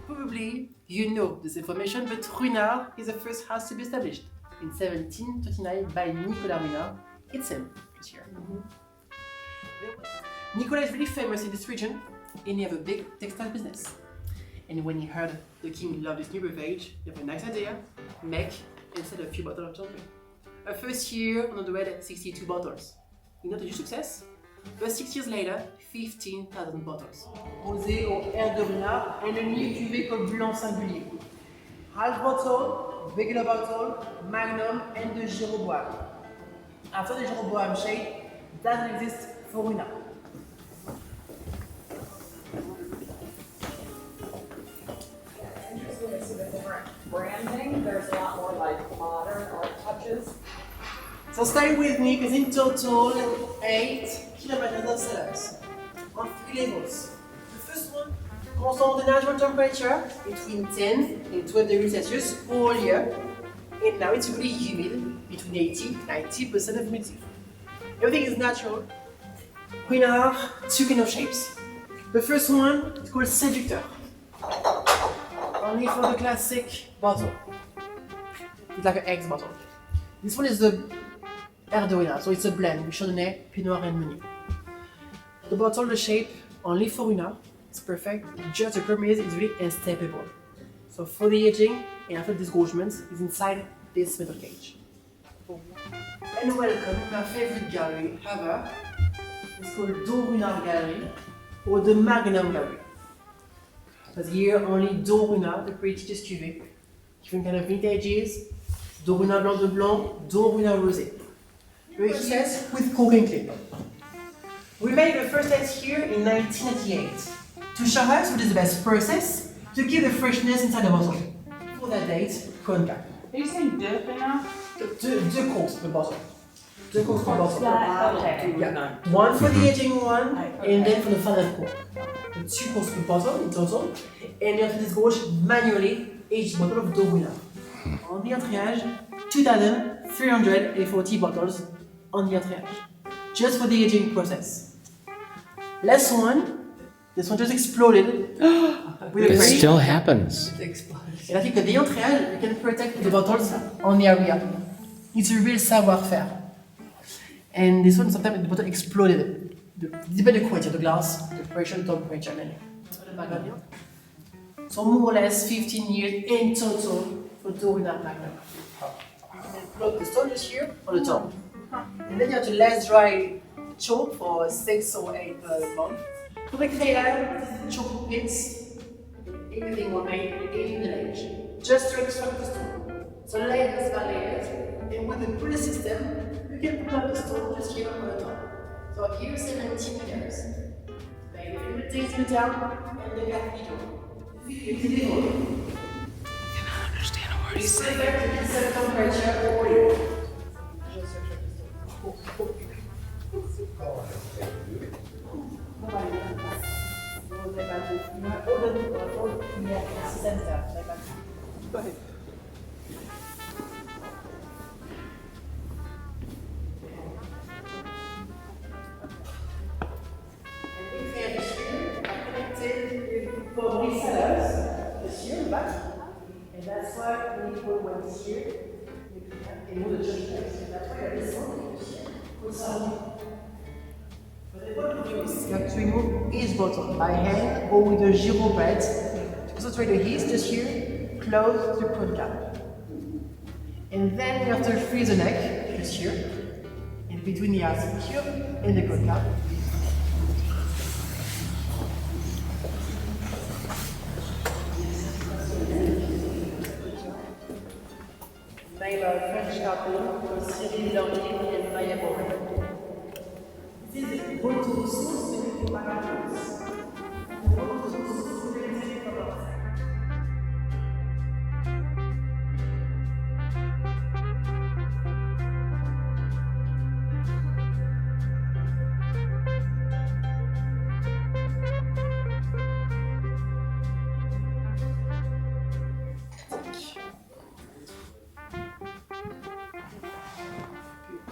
Probably you know this information, but Ruinart is the first house to be established in 1739 by Nicolas Ruinart. It's him this year. Nicolas is really famous in this region and he have a big textile business. And when he heard the king loved this new beverage, he have a nice idea, make instead a few bottles of champagne. A first year on the way at 62 bottles. Not a huge success, but 6 years later, 15,000 bottles. Rosé au air de Ruinart and a new cuvée called Blanc Singulier. Half bottle, regular bottle, Magnum and the Jéroboam. After the Jéroboam shade, doesn't exist for Ruinart. Interesting to see the different branding. There's a lot more like modern art touches. So stay with me because in total 8 kilometers of cellars on 3 levels. The first one controls the natural temperature between 10 and 12 degrees Celsius all year, and now it's really humid between 80-90% of humidity. Everything is natural. Ruinart, two kind of shapes. The first one is called Seducteur, only for the classic bottle. It's like an X bottle. This one is the Air de Ruinart, so it's a blend with Chardonnay, Pinot Noir and Meunier. The bottle, the shape, only for Ruinart, it's perfect, just the premise is really unstoppable. So for the aging and after disgorgement is inside this metal cage. And welcome to my favorite gallery ever. It's called Dom Ruinart Gallery or the Magnum Gallery. Because here only Dom Ruinart, the prestigious cuvée, different kind of vintages, Dom Ruinart Blanc de Blanc, Dom Ruinart Rosé. Process with cork and clip. We made the first test here in 1988 to show us what is the best process to keep the freshness inside the bottle. For that date, Conca. Are you saying dip now? Deux corks per bottle. Deux corks per bottle. Okay. Yeah. One for the aging one, and then for the final cork. 2 corks per bottle in total, and you have to disgorge manually each bottle of Dom Ruinart. On the entriage, 2,340 bottles on the entriage, just for the aging process. Last one, this one just exploded. It still happens. And I think at the entriage, you can protect the bottles on the area. It's a real savoir-faire. And this one, sometimes the bottle exploded. Depends the quality of the glass, the pressure, the temperature, and so more or less 15 years in total for Dom Ruinart Magnum. And plug the stone just here on the top. And then you have to let dry chalk for 6 or 8 months. To make the chalk pits, everything will made in the ledge, just to extract the stone. So layers by layers, and with the pulley system, you can put up the stone just here on the top. So here 17 years. Maybe it takes you down and the cathedral. I cannot understand a word he's saying. Set temperature all year. Go ahead. And if you have a connected You have to remove each bottle by hand or with a gyro bread. To concentrate the heat, just here, close the cone cap. And then you have to freeze the neck, just here, in between the ice cube and the cone cap. Name of French couple, Cyril Langley and Maya Borel. This is bottle sauce with macarons.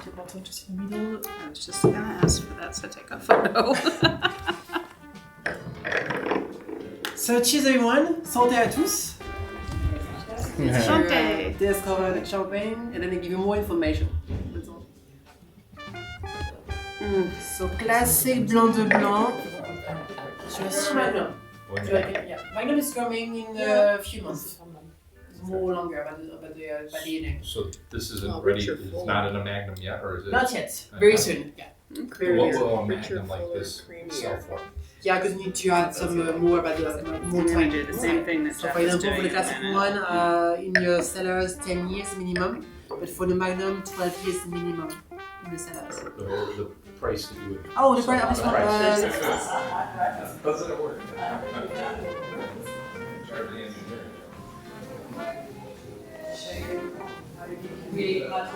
Your bottle just in the middle. I was just gonna ask for that, so take a photo. So cheers everyone, santé à tous. Santé. Discover the champagne and then they give you more information. That's all. So classic blanc de blanc. Just Magnum. Yeah, Magnum is coming in a few months. It's more longer about the evening. So this isn't ready, it's not in a Magnum yet, or is it? Not yet. Very soon. Yeah. Very What soon. will a Magnum like this sell for? Yeah, because you need to add some more about the more We're gonna time. do the same thing that So Jeff for is example, doing. for the in a classic minute. one, in your cellars, 10 years minimum. But for the Magnum, 12 years minimum in the cellars. The price that you would. Oh, the price. Doesn't it work? Really hot.